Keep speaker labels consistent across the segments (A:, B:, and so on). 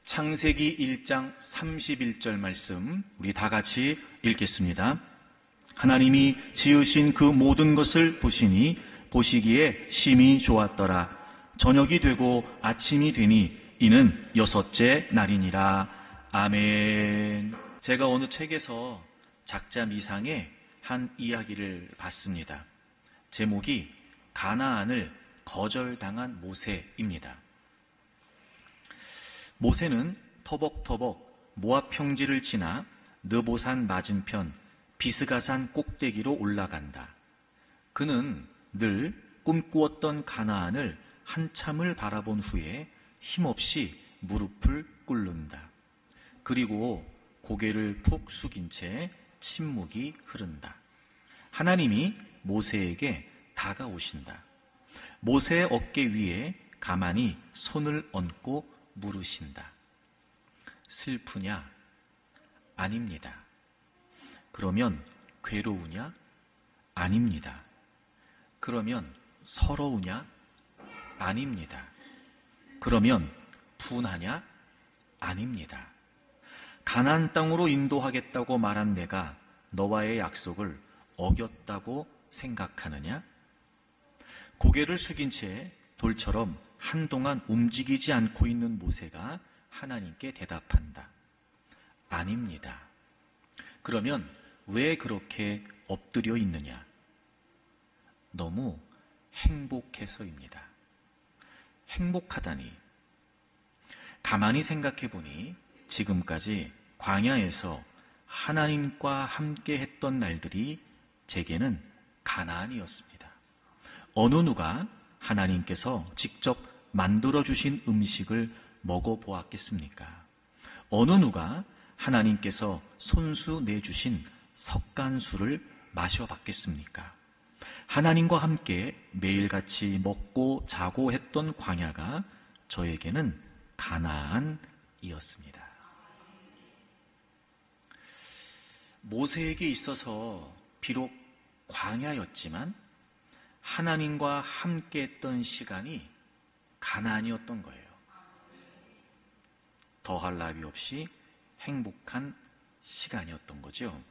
A: 창세기 1장 31절 말씀 우리 다 같이 읽겠습니다. 하나님이 지으신 그 모든 것을 보시니 보시기에 심히 좋았더라. 저녁이 되고 아침이 되니 이는 여섯째 날이니라. 아멘. 제가 어느 책에서 작자 미상의 한 이야기를 봤습니다. 제목이 가나안을 거절당한 모세입니다. 모세는 터벅터벅 모압 평지를 지나 느보산 맞은편 비스가산 꼭대기로 올라간다. 그는 늘 꿈꾸었던 가나안을 한참을 바라본 후에 힘없이 무릎을 꿇는다. 그리고 고개를 푹 숙인 채 침묵이 흐른다. 하나님이 모세에게 다가오신다. 모세의 어깨 위에 가만히 손을 얹고 물으신다. 슬프냐? 아닙니다. 그러면 괴로우냐? 아닙니다. 그러면 서러우냐? 아닙니다. 그러면 분하냐? 아닙니다. 가나안 땅으로 인도하겠다고 말한 내가 너와의 약속을 어겼다고 생각하느냐? 고개를 숙인 채 돌처럼 한동안 움직이지 않고 있는 모세가 하나님께 대답한다. 아닙니다. 그러면 왜 그렇게 엎드려 있느냐? 너무 행복해서입니다. 행복하다니. 가만히 생각해 보니 지금까지 광야에서 하나님과 함께 했던 날들이 제게는 가나안이었습니다. 어느 누가 하나님께서 직접 만들어주신 음식을 먹어보았겠습니까? 어느 누가 하나님께서 손수 내주신 석간수를 마셔봤겠습니까? 하나님과 함께 매일같이 먹고 자고 했던 광야가 저에게는 가나안이었습니다. 모세에게 있어서 비록 광야였지만 하나님과 함께 했던 시간이 가나안이었던 거예요. 더할 나위 없이 행복한 시간이었던 거죠.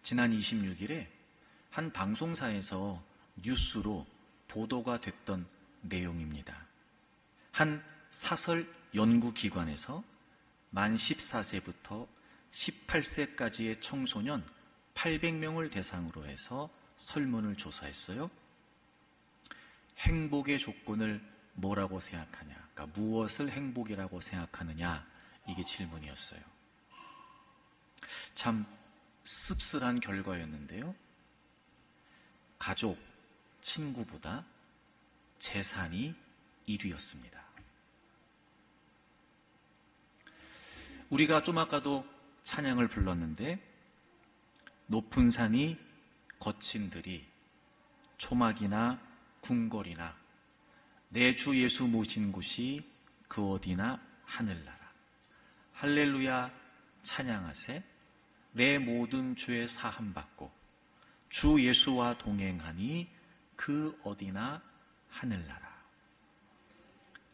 A: 지난 26일에 한 방송사에서 뉴스로 보도가 됐던 내용입니다. 한 사설 연구기관에서 만 14세부터 18세까지의 청소년 800명을 대상으로 해서 설문을 조사했어요. 행복의 조건을 뭐라고 생각하냐? 그러니까 무엇을 행복이라고 생각하느냐? 이게 질문이었어요. 참 씁쓸한 결과였는데요. 가족, 친구보다 재산이 1위였습니다. 우리가 좀 아까도 찬양을 불렀는데 높은 산이 거친 들이 초막이나 궁궐이나 내 주 예수 모신 곳이 그 어디나 하늘나라. 할렐루야 찬양하세. 내 모든 죄 사함 받고 주 예수와 동행하니 그 어디나 하늘나라.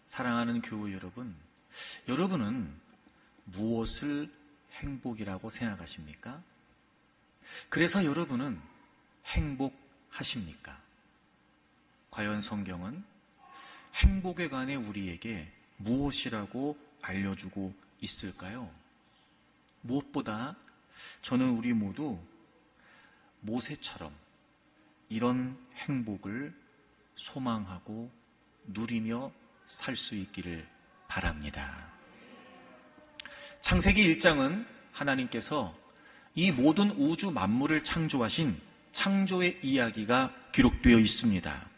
A: 사랑하는 교우 여러분, 여러분은 무엇을 행복이라고 생각하십니까? 그래서 여러분은 행복하십니까? 과연 성경은 행복에 관해 우리에게 무엇이라고 알려주고 있을까요? 무엇보다 저는 우리 모두 모세처럼 이런 행복을 소망하고 누리며 살 수 있기를 바랍니다. 창세기 1장은 하나님께서 이 모든 우주 만물을 창조하신 창조의 이야기가 기록되어 있습니다.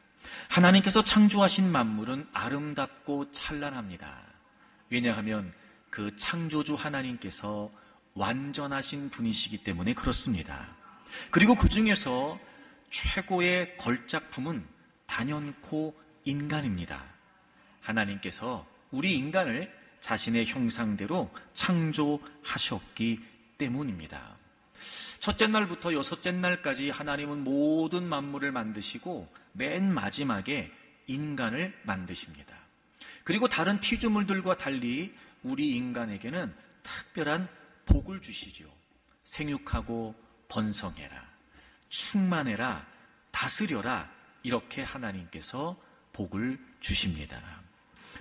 A: 하나님께서 창조하신 만물은 아름답고 찬란합니다. 왜냐하면 그 창조주 하나님께서 완전하신 분이시기 때문에 그렇습니다. 그리고 그 중에서 최고의 걸작품은 단연코 인간입니다. 하나님께서 우리 인간을 자신의 형상대로 창조하셨기 때문입니다. 첫째 날부터 여섯째 날까지 하나님은 모든 만물을 만드시고 맨 마지막에 인간을 만드십니다. 그리고 다른 피조물들과 달리 우리 인간에게는 특별한 복을 주시죠. 생육하고 번성해라, 충만해라, 다스려라, 이렇게 하나님께서 복을 주십니다.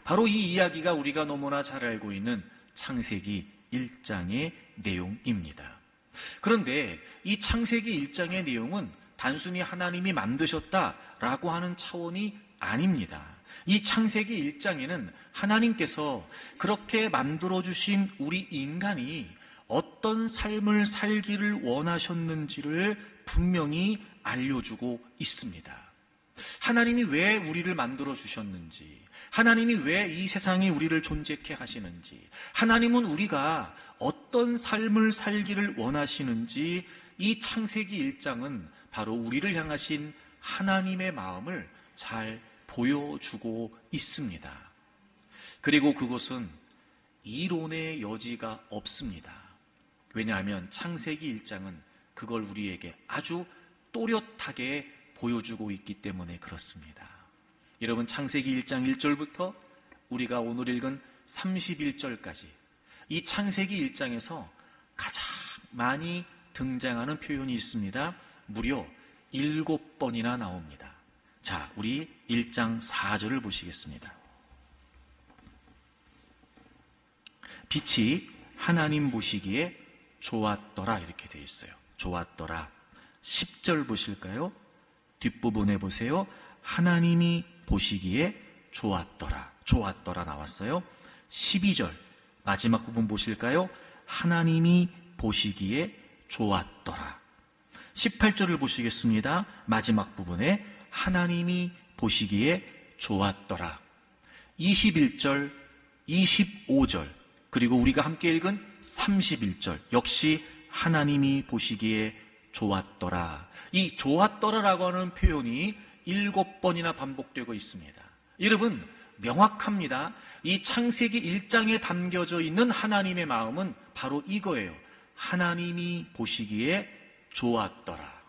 A: 바로 이 이야기가 우리가 너무나 잘 알고 있는 창세기 1장의 내용입니다. 그런데 이 창세기 1장의 내용은 단순히 하나님이 만드셨다라고 하는 차원이 아닙니다. 이 창세기 1장에는 하나님께서 그렇게 만들어주신 우리 인간이 어떤 삶을 살기를 원하셨는지를 분명히 알려주고 있습니다. 하나님이 왜 우리를 만들어주셨는지, 하나님이 왜 이 세상에 우리를 존재케 하시는지, 하나님은 우리가 어떤 삶을 살기를 원하시는지, 이 창세기 1장은 바로 우리를 향하신 하나님의 마음을 잘 보여주고 있습니다. 그리고 그것은 이론의 여지가 없습니다. 왜냐하면 창세기 1장은 그걸 우리에게 아주 또렷하게 보여주고 있기 때문에 그렇습니다. 여러분, 창세기 1장 1절부터 우리가 오늘 읽은 31절까지 이 창세기 1장에서 가장 많이 등장하는 표현이 있습니다. 무려 7번이나 나옵니다. 자, 우리 1장 4절을 보시겠습니다. 빛이 하나님 보시기에 좋았더라, 이렇게 되어 있어요. 좋았더라. 10절 보실까요? 뒷부분에 보세요. 하나님이 보시기에 좋았더라. 좋았더라 나왔어요. 12절 마지막 부분 보실까요? 하나님이 보시기에 좋았더라. 18절을 보시겠습니다. 마지막 부분에 하나님이 보시기에 좋았더라. 21절, 25절, 그리고 우리가 함께 읽은 31절 역시 하나님이 보시기에 좋았더라. 이 좋았더라라고 하는 표현이 7번이나 반복되고 있습니다. 여러분, 명확합니다. 이 창세기 1장에 담겨져 있는 하나님의 마음은 바로 이거예요. 하나님이 보시기에 좋았더라.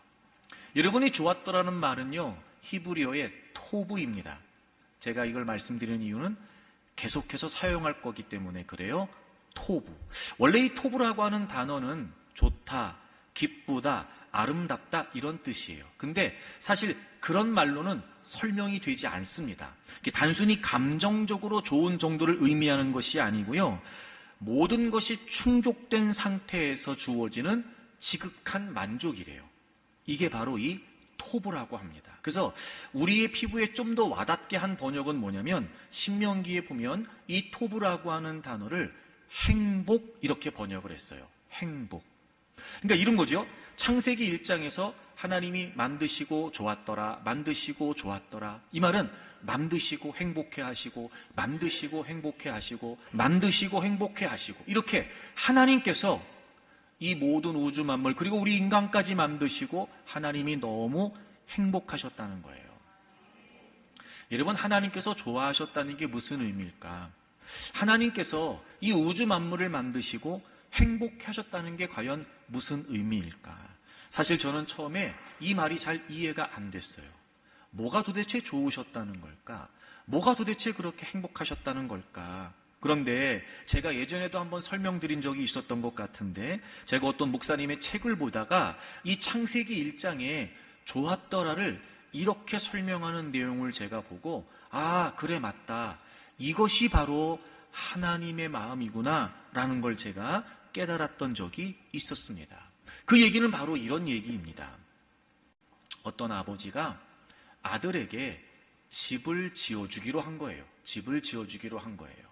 A: 여러분이 좋았더라는 말은요, 히브리어의 토브입니다. 제가 이걸 말씀드리는 이유는 계속해서 사용할 거기 때문에 그래요. 토브. 원래 이 토브라고 하는 단어는 좋다, 기쁘다, 아름답다 이런 뜻이에요. 근데 사실 그런 말로는 설명이 되지 않습니다. 단순히 감정적으로 좋은 정도를 의미하는 것이 아니고요. 모든 것이 충족된 상태에서 주어지는 지극한 만족이래요. 이게 바로 이 토브라고 합니다. 그래서 우리의 피부에 좀 더 와닿게 한 번역은 뭐냐면 신명기에 보면 이 토브라고 하는 단어를 행복 이렇게 번역을 했어요. 행복. 그러니까 이런 거죠. 창세기 1장에서 하나님이 만드시고 좋았더라, 만드시고 좋았더라. 이 말은 만드시고 행복해 하시고, 만드시고 행복해 하시고, 만드시고 행복해 하시고, 이렇게 하나님께서 이 모든 우주 만물 그리고 우리 인간까지 만드시고 하나님이 너무 행복하셨다는 거예요. 여러분, 하나님께서 좋아하셨다는 게 무슨 의미일까? 하나님께서 이 우주 만물을 만드시고 행복해 하셨다는 게 과연 무슨 의미일까? 사실 저는 처음에 이 말이 잘 이해가 안 됐어요. 뭐가 도대체 좋으셨다는 걸까? 뭐가 도대체 그렇게 행복하셨다는 걸까? 그런데 제가 예전에도 한번 설명드린 적이 있었던 것 같은데, 제가 어떤 목사님의 책을 보다가 이 창세기 1장에 좋았더라를 이렇게 설명하는 내용을 제가 보고, 아, 그래, 맞다. 이것이 바로 하나님의 마음이구나 라는 걸 제가 깨달았던 적이 있었습니다. 그 얘기는 바로 이런 얘기입니다. 어떤 아버지가 아들에게 집을 지어주기로 한 거예요. 집을 지어주기로 한 거예요.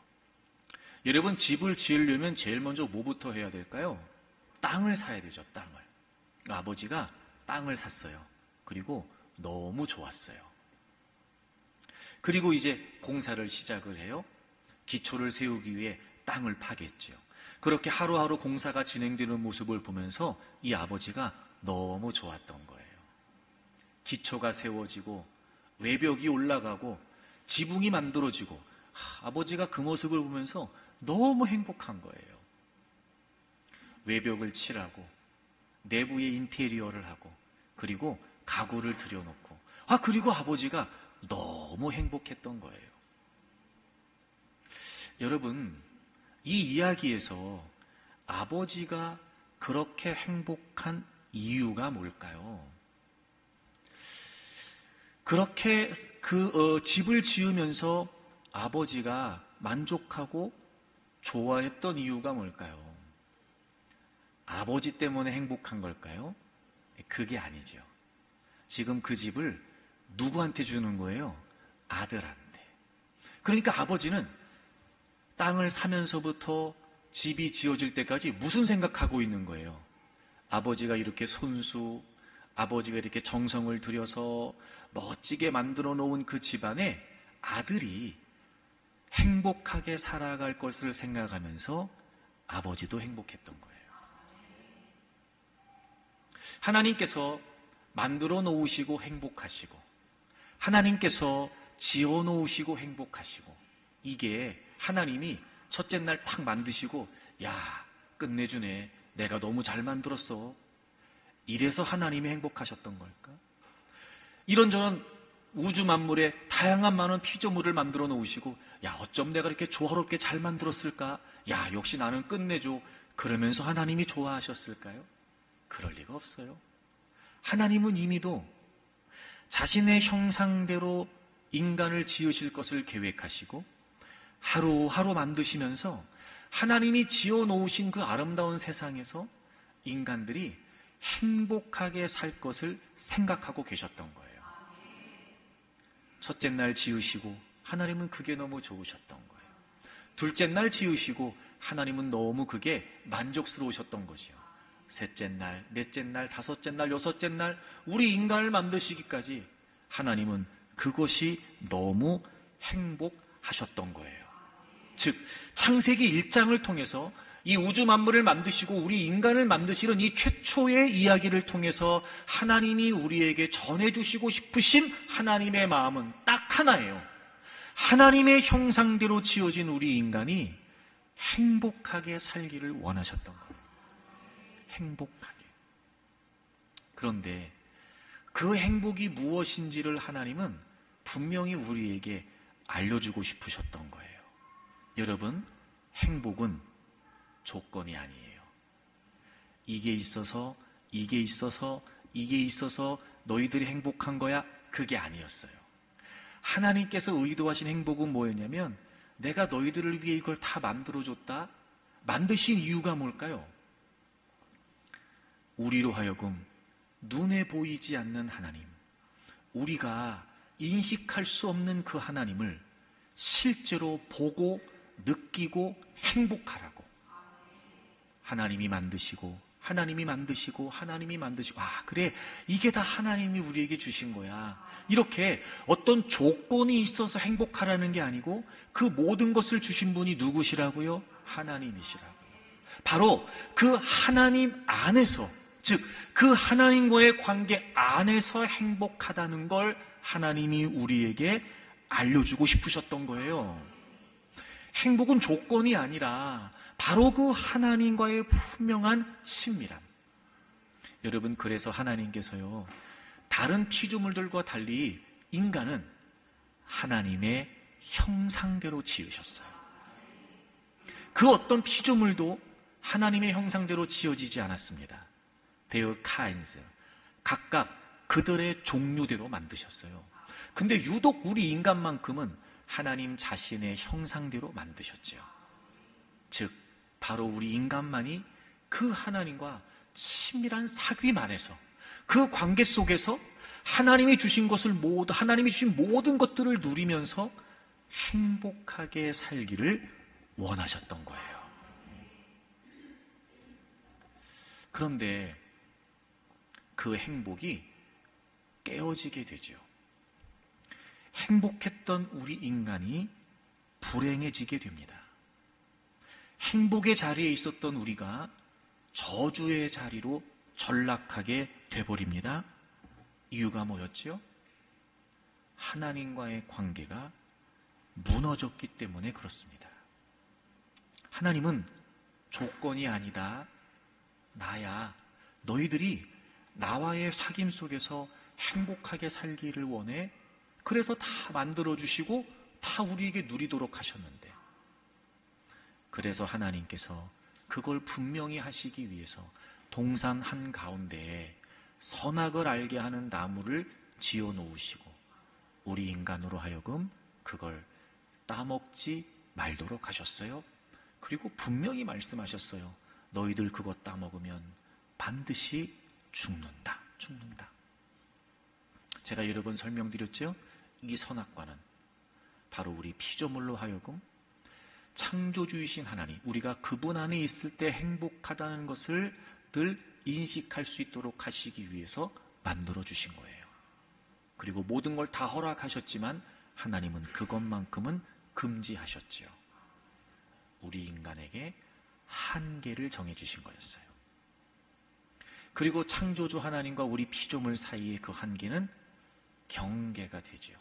A: 여러분, 집을 지으려면 제일 먼저 뭐부터 해야 될까요? 땅을 사야 되죠, 땅을. 아버지가 땅을 샀어요. 그리고 너무 좋았어요. 그리고 이제 공사를 시작을 해요. 기초를 세우기 위해 땅을 파겠죠. 그렇게 하루하루 공사가 진행되는 모습을 보면서 이 아버지가 너무 좋았던 거예요. 기초가 세워지고 외벽이 올라가고 지붕이 만들어지고, 아버지가 그 모습을 보면서 너무 행복한 거예요. 외벽을 칠하고 내부에 인테리어를 하고 그리고 가구를 들여놓고, 그리고 아버지가 너무 행복했던 거예요. 여러분, 이 이야기에서 아버지가 그렇게 행복한 이유가 뭘까요? 그렇게 집을 지으면서 아버지가 만족하고 좋아했던 이유가 뭘까요? 아버지 때문에 행복한 걸까요? 그게 아니죠. 지금 그 집을 누구한테 주는 거예요? 아들한테. 그러니까 아버지는 땅을 사면서부터 집이 지어질 때까지 무슨 생각하고 있는 거예요? 아버지가 이렇게 아버지가 이렇게 정성을 들여서 멋지게 만들어 놓은 그 집안에 아들이 행복하게 살아갈 것을 생각하면서 아버지도 행복했던 거예요. 하나님께서 만들어 놓으시고 행복하시고, 하나님께서 지어 놓으시고 행복하시고, 이게 하나님이 첫째 날 탁 만드시고, 야, 끝내주네. 내가 너무 잘 만들었어. 이래서 하나님이 행복하셨던 걸까? 이런저런 우주 만물에 다양한 많은 피조물을 만들어 놓으시고, 야, 어쩜 내가 이렇게 조화롭게 잘 만들었을까? 야, 역시 나는 끝내줘. 그러면서 하나님이 좋아하셨을까요? 그럴 리가 없어요. 하나님은 이미도 자신의 형상대로 인간을 지으실 것을 계획하시고 하루하루 만드시면서 하나님이 지어 놓으신 그 아름다운 세상에서 인간들이 행복하게 살 것을 생각하고 계셨던 거예요. 첫째 날 지으시고 하나님은 그게 너무 좋으셨던 거예요. 둘째 날 지으시고 하나님은 너무 그게 만족스러우셨던 거죠. 셋째 날, 넷째 날, 다섯째 날, 여섯째 날 우리 인간을 만드시기까지 하나님은 그것이 너무 행복하셨던 거예요. 즉 창세기 1장을 통해서 이 우주 만물을 만드시고 우리 인간을 만드시는 이 최초의 이야기를 통해서 하나님이 우리에게 전해주시고 싶으신 하나님의 마음은 딱 하나예요. 하나님의 형상대로 지어진 우리 인간이 행복하게 살기를 원하셨던 거예요. 행복하게. 그런데 그 행복이 무엇인지를 하나님은 분명히 우리에게 알려주고 싶으셨던 거예요. 여러분, 행복은 조건이 아니에요. 이게 있어서 너희들이 행복한 거야? 그게 아니었어요. 하나님께서 의도하신 행복은 뭐였냐면 내가 너희들을 위해 이걸 다 만들어줬다. 만드신 이유가 뭘까요? 우리로 하여금 눈에 보이지 않는 하나님, 우리가 인식할 수 없는 그 하나님을 실제로 보고 느끼고 행복하라고 하나님이 만드시고 그래, 이게 다 하나님이 우리에게 주신 거야. 이렇게 어떤 조건이 있어서 행복하라는 게 아니고 그 모든 것을 주신 분이 누구시라고요? 하나님이시라고요. 바로 그 하나님 안에서, 즉 그 하나님과의 관계 안에서 행복하다는 걸 하나님이 우리에게 알려주고 싶으셨던 거예요. 행복은 조건이 아니라 바로 그 하나님과의 분명한 친밀함. 여러분, 그래서 하나님께서요, 다른 피조물들과 달리 인간은 하나님의 형상대로 지으셨어요. 그 어떤 피조물도 하나님의 형상대로 지어지지 않았습니다. Their kinds, 각각 그들의 종류대로 만드셨어요. 근데 유독 우리 인간만큼은 하나님 자신의 형상대로 만드셨죠. 즉 바로 우리 인간만이 그 하나님과 친밀한 사귐 안에서, 그 관계 속에서 하나님이 주신 모든 것들을 누리면서 행복하게 살기를 원하셨던 거예요. 그런데 그 행복이 깨어지게 되죠. 행복했던 우리 인간이 불행해지게 됩니다. 행복의 자리에 있었던 우리가 저주의 자리로 전락하게 돼버립니다. 이유가 뭐였죠? 하나님과의 관계가 무너졌기 때문에 그렇습니다. 하나님은 조건이 아니다. 나야. 너희들이 나와의 사귐 속에서 행복하게 살기를 원해. 그래서 다 만들어주시고 다 우리에게 누리도록 하셨는데 그래서 하나님께서 그걸 분명히 하시기 위해서 동산 한가운데에 선악을 알게 하는 나무를 지어 놓으시고 우리 인간으로 하여금 그걸 따먹지 말도록 하셨어요. 그리고 분명히 말씀하셨어요. 너희들 그것 따먹으면 반드시 죽는다. 죽는다. 제가 여러 번 설명드렸죠? 이 선악과는 바로 우리 피조물로 하여금 창조주이신 하나님, 우리가 그분 안에 있을 때 행복하다는 것을 늘 인식할 수 있도록 하시기 위해서 만들어 주신 거예요. 그리고 모든 걸 다 허락하셨지만 하나님은 그것만큼은 금지하셨지요. 우리 인간에게 한계를 정해주신 거였어요. 그리고 창조주 하나님과 우리 피조물 사이의 그 한계는 경계가 되죠.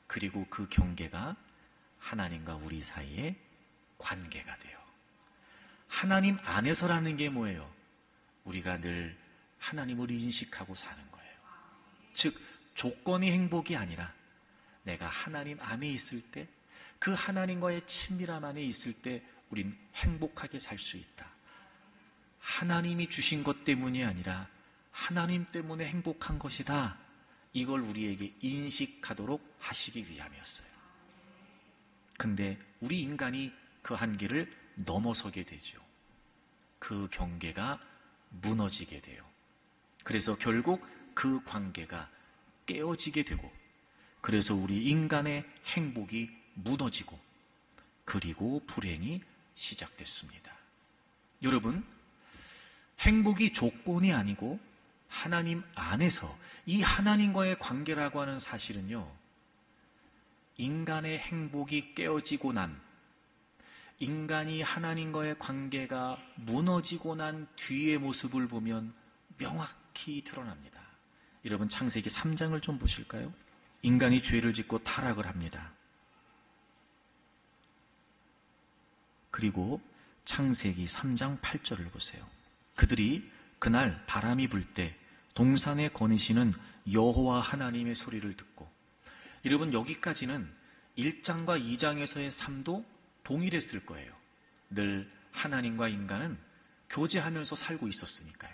A: 그리고 그 경계가 하나님과 우리 사이의 관계가 돼요. 하나님 안에서라는 게 뭐예요? 우리가 늘 하나님을 인식하고 사는 거예요. 즉 조건이 행복이 아니라 내가 하나님 안에 있을 때, 그 하나님과의 친밀함 안에 있을 때 우린 행복하게 살 수 있다. 하나님이 주신 것 때문이 아니라 하나님 때문에 행복한 것이다. 이걸 우리에게 인식하도록 하시기 위함이었어요. 근데 우리 인간이 그 한계를 넘어서게 되죠. 그 경계가 무너지게 돼요. 그래서 결국 그 관계가 깨어지게 되고, 그래서 우리 인간의 행복이 무너지고, 그리고 불행이 시작됐습니다. 여러분, 행복이 조건이 아니고 하나님 안에서 이 하나님과의 관계라고 하는 사실은요, 인간의 행복이 깨어지고 난, 인간이 하나님과의 관계가 무너지고 난 뒤의 모습을 보면 명확히 드러납니다. 여러분, 창세기 3장을 좀 보실까요? 인간이 죄를 짓고 타락을 합니다. 그리고 창세기 3장 8절을 보세요. 그들이 그날 바람이 불 때 동산에 거니시는 여호와 하나님의 소리를 듣고, 여러분 여기까지는 1장과 2장에서의 삶도 동일했을 거예요. 늘 하나님과 인간은 교제하면서 살고 있었으니까요.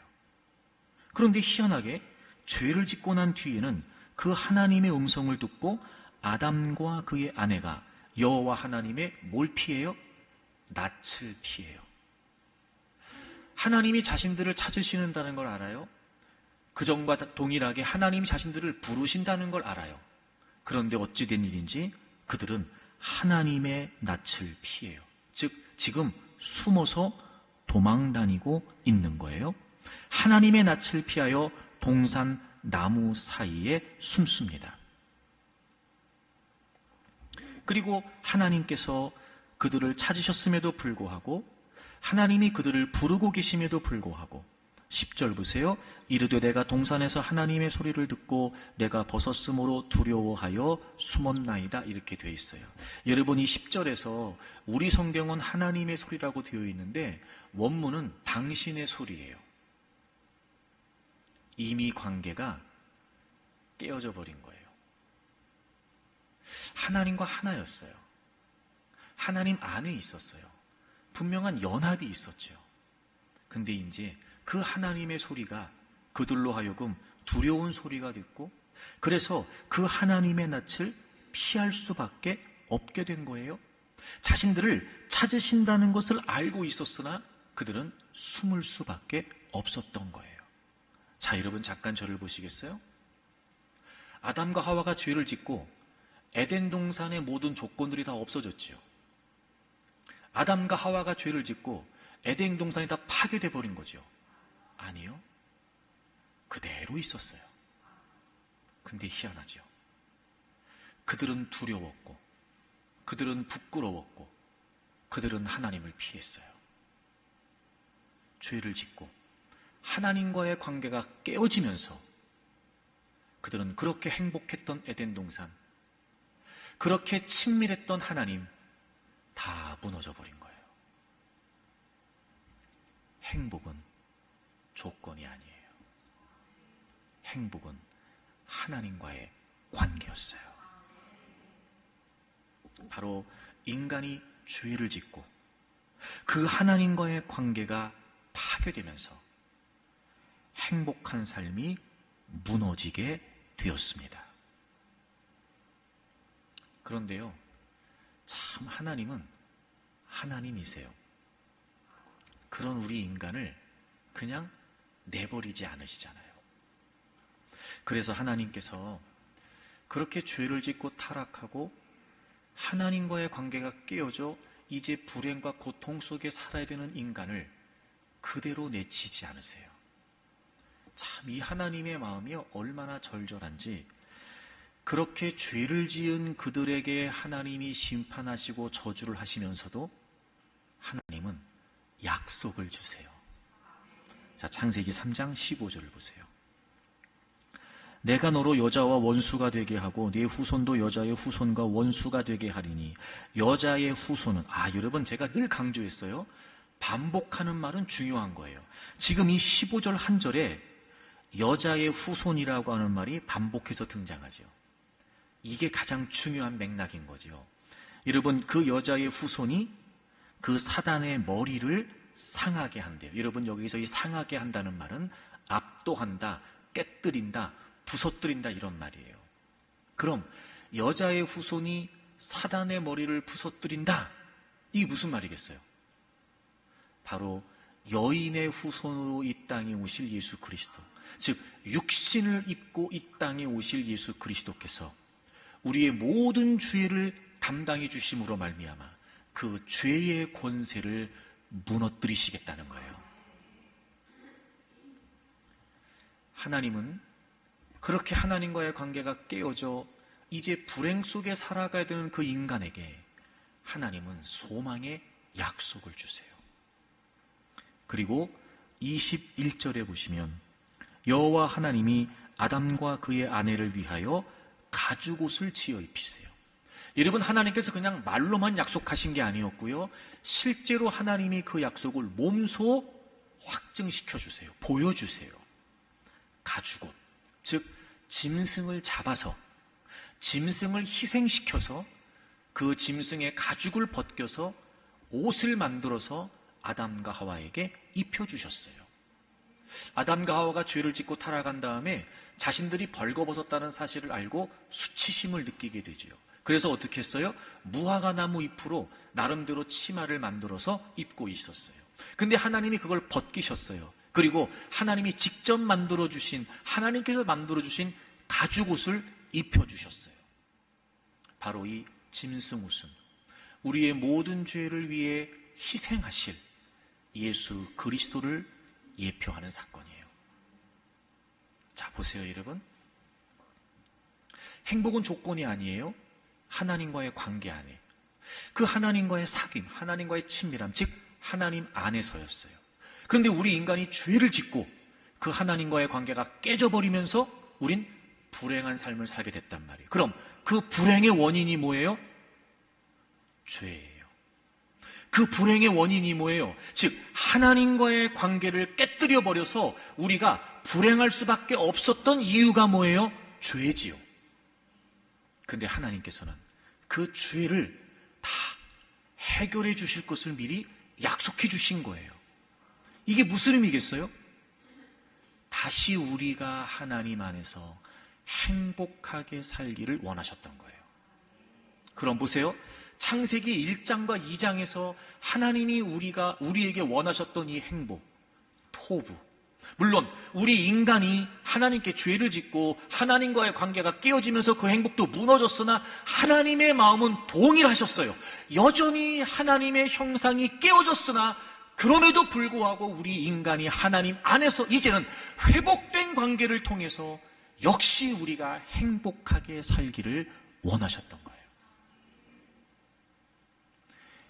A: 그런데 희한하게 죄를 짓고 난 뒤에는 그 하나님의 음성을 듣고 아담과 그의 아내가 여호와 하나님의 뭘 피해요? 낯을 피해요. 하나님이 자신들을 찾으시는다는 걸 알아요. 그전과 동일하게 하나님이 자신들을 부르신다는 걸 알아요. 그런데 어찌 된 일인지 그들은 하나님의 낯을 피해요. 즉 지금 숨어서 도망다니고 있는 거예요. 하나님의 낯을 피하여 동산 나무 사이에 숨습니다. 그리고 하나님께서 그들을 찾으셨음에도 불구하고, 하나님이 그들을 부르고 계심에도 불구하고 10절 보세요. 이르되 내가 동산에서 하나님의 소리를 듣고 내가 벗었으므로 두려워하여 숨었나이다. 이렇게 되어 있어요. 여러분, 이 10절에서 우리 성경은 하나님의 소리라고 되어 있는데 원문은 당신의 소리예요. 이미 관계가 깨어져 버린 거예요. 하나님과 하나였어요. 하나님 안에 있었어요. 분명한 연합이 있었죠. 근데 이제 그 하나님의 소리가 그들로 하여금 두려운 소리가 됐고, 그래서 그 하나님의 낯을 피할 수밖에 없게 된 거예요. 자신들을 찾으신다는 것을 알고 있었으나 그들은 숨을 수밖에 없었던 거예요. 자, 여러분 잠깐 저를 보시겠어요? 아담과 하와가 죄를 짓고 에덴 동산의 모든 조건들이 다 없어졌지요. 아담과 하와가 죄를 짓고 에덴 동산이 다 파괴돼 버린 거죠. 아니요. 그대로 있었어요. 근데 희한하죠. 그들은 두려웠고, 그들은 부끄러웠고, 그들은 하나님을 피했어요. 죄를 짓고 하나님과의 관계가 깨어지면서 그들은 그렇게 행복했던 에덴 동산, 그렇게 친밀했던 하나님 다 무너져 버린 거예요. 행복은 조건이 아니에요. 행복은 하나님과의 관계였어요. 바로 인간이 죄를 짓고 그 하나님과의 관계가 파괴되면서 행복한 삶이 무너지게 되었습니다. 그런데요, 참 하나님은 하나님이세요. 그런 우리 인간을 그냥 내버리지 않으시잖아요. 그래서 하나님께서 그렇게 죄를 짓고 타락하고 하나님과의 관계가 깨어져 이제 불행과 고통 속에 살아야 되는 인간을 그대로 내치지 않으세요. 참 이 하나님의 마음이 얼마나 절절한지, 그렇게 죄를 지은 그들에게 하나님이 심판하시고 저주를 하시면서도 하나님은 약속을 주세요. 자, 창세기 3장 15절을 보세요. 내가 너로 여자와 원수가 되게 하고 네 후손도 여자의 후손과 원수가 되게 하리니, 여자의 후손은, 여러분 제가 늘 강조했어요. 반복하는 말은 중요한 거예요. 지금 이 15절 한 절에 여자의 후손이라고 하는 말이 반복해서 등장하죠. 이게 가장 중요한 맥락인 거죠. 여러분, 그 여자의 후손이 그 사단의 머리를 상하게 한대요. 여러분, 여기서 이 상하게 한다는 말은 압도한다, 깨뜨린다, 부서뜨린다 이런 말이에요. 그럼 여자의 후손이 사단의 머리를 부서뜨린다, 이게 무슨 말이겠어요? 바로 여인의 후손으로 이 땅에 오실 예수 그리스도, 즉 육신을 입고 이 땅에 오실 예수 그리스도께서 우리의 모든 죄를 담당해 주심으로 말미암아 그 죄의 권세를 무너뜨리시겠다는 거예요. 하나님은 그렇게 하나님과의 관계가 깨어져 이제 불행 속에 살아가야 되는 그 인간에게 하나님은 소망의 약속을 주세요. 그리고 21절에 보시면 여호와 하나님이 아담과 그의 아내를 위하여 가죽옷을 지어 입히세요. 여러분, 하나님께서 그냥 말로만 약속하신 게 아니었고요, 실제로 하나님이 그 약속을 몸소 확증시켜 주세요. 보여주세요. 가죽옷, 즉 짐승을 잡아서, 짐승을 희생시켜서 그 짐승의 가죽을 벗겨서 옷을 만들어서 아담과 하와에게 입혀주셨어요. 아담과 하와가 죄를 짓고 타락한 다음에 자신들이 벌거벗었다는 사실을 알고 수치심을 느끼게 되지요. 그래서 어떻게 했어요? 무화과 나무 잎으로 나름대로 치마를 만들어서 입고 있었어요. 근데 하나님이 그걸 벗기셨어요. 그리고 하나님이 직접 만들어주신, 하나님께서 만들어주신 가죽옷을 입혀주셨어요. 바로 이 짐승옷은 우리의 모든 죄를 위해 희생하실 예수 그리스도를 예표하는 사건이에요. 자, 보세요, 여러분. 행복은 조건이 아니에요. 하나님과의 관계 안에, 그 하나님과의 사귐, 하나님과의 친밀함, 즉 하나님 안에서였어요. 그런데 우리 인간이 죄를 짓고 그 하나님과의 관계가 깨져버리면서 우린 불행한 삶을 살게 됐단 말이에요. 그럼 그 불행의 원인이 뭐예요? 죄예요. 그 불행의 원인이 뭐예요? 즉 하나님과의 관계를 깨뜨려 버려서 우리가 불행할 수밖에 없었던 이유가 뭐예요? 죄지요. 근데 하나님께서는 그 죄를 다 해결해 주실 것을 미리 약속해 주신 거예요. 이게 무슨 의미겠어요? 다시 우리가 하나님 안에서 행복하게 살기를 원하셨던 거예요. 그럼 보세요. 창세기 1장과 2장에서 하나님이 우리에게 원하셨던 이 행복, 토부, 물론 우리 인간이 하나님께 죄를 짓고 하나님과의 관계가 깨어지면서 그 행복도 무너졌으나 하나님의 마음은 동일하셨어요. 여전히 하나님의 형상이 깨어졌으나 그럼에도 불구하고 우리 인간이 하나님 안에서 이제는 회복된 관계를 통해서 역시 우리가 행복하게 살기를 원하셨던 거예요.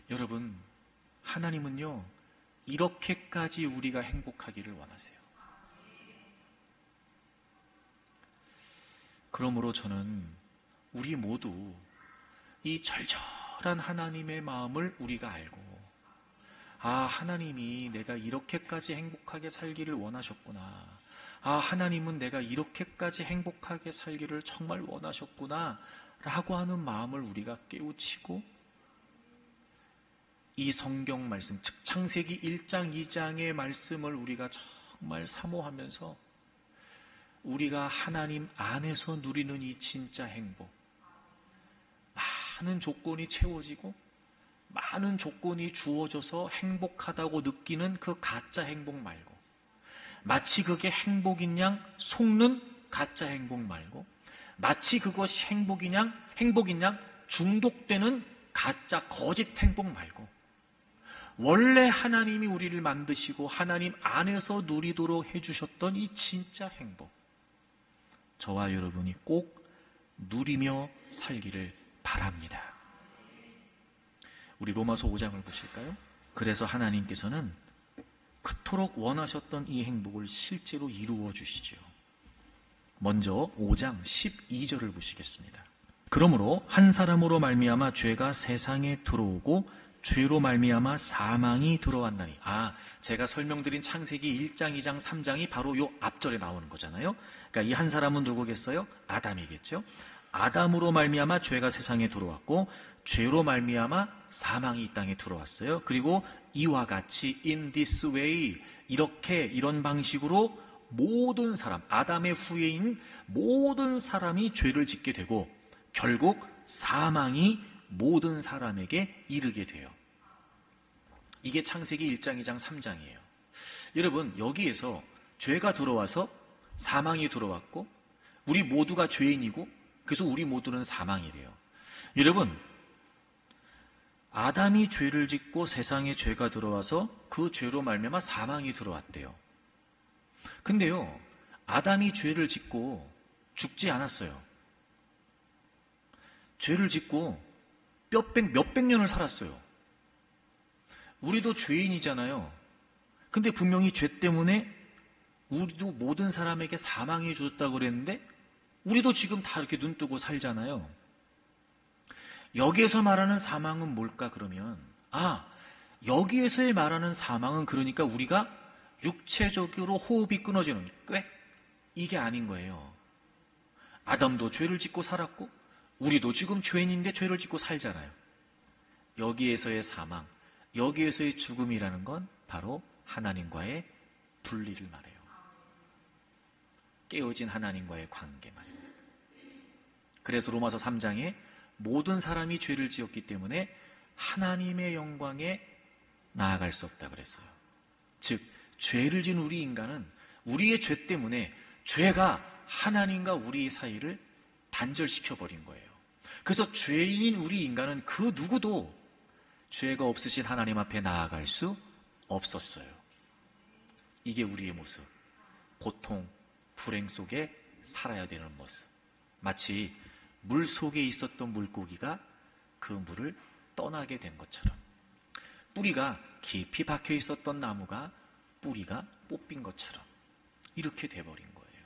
A: 여러분, 하나님은요, 이렇게까지 우리가 행복하기를 원하세요. 그러므로 저는 우리 모두 이 절절한 하나님의 마음을 우리가 알고, 하나님이 내가 이렇게까지 행복하게 살기를 원하셨구나. 하나님은 내가 이렇게까지 행복하게 살기를 정말 원하셨구나 라고 하는 마음을 우리가 깨우치고 이 성경 말씀, 즉 창세기 1장, 2장의 말씀을 우리가 정말 사모하면서 우리가 하나님 안에서 누리는 이 진짜 행복, 많은 조건이 채워지고 많은 조건이 주어져서 행복하다고 느끼는 그 가짜 행복 말고, 마치 그게 행복인 양 속는 가짜 행복 말고, 마치 그것이 행복인 양 중독되는 가짜 거짓 행복 말고, 원래 하나님이 우리를 만드시고 하나님 안에서 누리도록 해주셨던 이 진짜 행복, 저와 여러분이 꼭 누리며 살기를 바랍니다. 우리 로마서 5장을 보실까요? 그래서 하나님께서는 그토록 원하셨던 이 행복을 실제로 이루어 주시죠. 먼저 5장 12절을 보시겠습니다. 그러므로 한 사람으로 말미암아 죄가 세상에 들어오고 죄로 말미암아 사망이 들어왔나니. 제가 설명드린 창세기 1장, 2장, 3장이 바로 요 앞절에 나오는 거잖아요. 그러니까 이 한 사람은 누구겠어요? 아담이겠죠. 아담으로 말미암아 죄가 세상에 들어왔고 죄로 말미암아 사망이 이 땅에 들어왔어요. 그리고 이와 같이 in this way, 이런 방식으로 모든 사람, 아담의 후예인 모든 사람이 죄를 짓게 되고 결국 사망이 모든 사람에게 이르게 돼요. 이게 창세기 1장, 2장, 3장이에요. 여러분, 여기에서 죄가 들어와서 사망이 들어왔고 우리 모두가 죄인이고 그래서 우리 모두는 사망이래요. 여러분, 아담이 죄를 짓고 세상에 죄가 들어와서 그 죄로 말미암아 사망이 들어왔대요. 근데요, 아담이 죄를 짓고 죽지 않았어요. 죄를 짓고 몇백 년을 살았어요. 우리도 죄인이잖아요. 근데 분명히 죄 때문에 우리도 모든 사람에게 사망이 주었다고 그랬는데 우리도 지금 다 이렇게 눈 뜨고 살잖아요. 여기에서 말하는 사망은 뭘까 그러면, 여기에서의 말하는 사망은 그러니까 우리가 육체적으로 호흡이 끊어지는 꽥, 이게 아닌 거예요. 아담도 죄를 짓고 살았고 우리도 지금 죄인인데 죄를 짓고 살잖아요. 여기에서의 사망, 여기에서의 죽음이라는 건 바로 하나님과의 분리를 말해요. 깨어진 하나님과의 관계 말이에요. 그래서 로마서 3장에 모든 사람이 죄를 지었기 때문에 하나님의 영광에 나아갈 수 없다 그랬어요. 즉, 죄를 지은 우리 인간은 우리의 죄 때문에 죄가 하나님과 우리 사이를 단절시켜버린 거예요. 그래서 죄인인 우리 인간은 그 누구도 죄가 없으신 하나님 앞에 나아갈 수 없었어요. 이게 우리의 모습. 고통, 불행 속에 살아야 되는 모습. 마치 물 속에 있었던 물고기가 그 물을 떠나게 된 것처럼, 뿌리가 깊이 박혀 있었던 나무가 뿌리가 뽑힌 것처럼 이렇게 돼버린 거예요.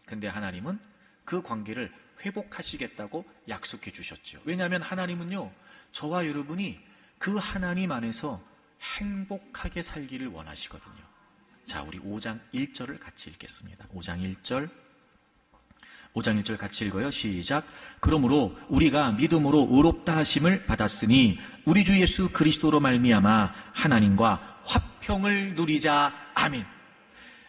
A: 근데 하나님은 그 관계를 회복하시겠다고 약속해 주셨죠. 왜냐하면 하나님은요, 저와 여러분이 그 하나님 안에서 행복하게 살기를 원하시거든요. 자, 우리 5장 1절을 같이 읽겠습니다. 5장 1절 같이 읽어요. 시작. 그러므로 우리가 믿음으로 의롭다 하심을 받았으니 우리 주 예수 그리스도로 말미암아 하나님과 화평을 누리자. 아멘.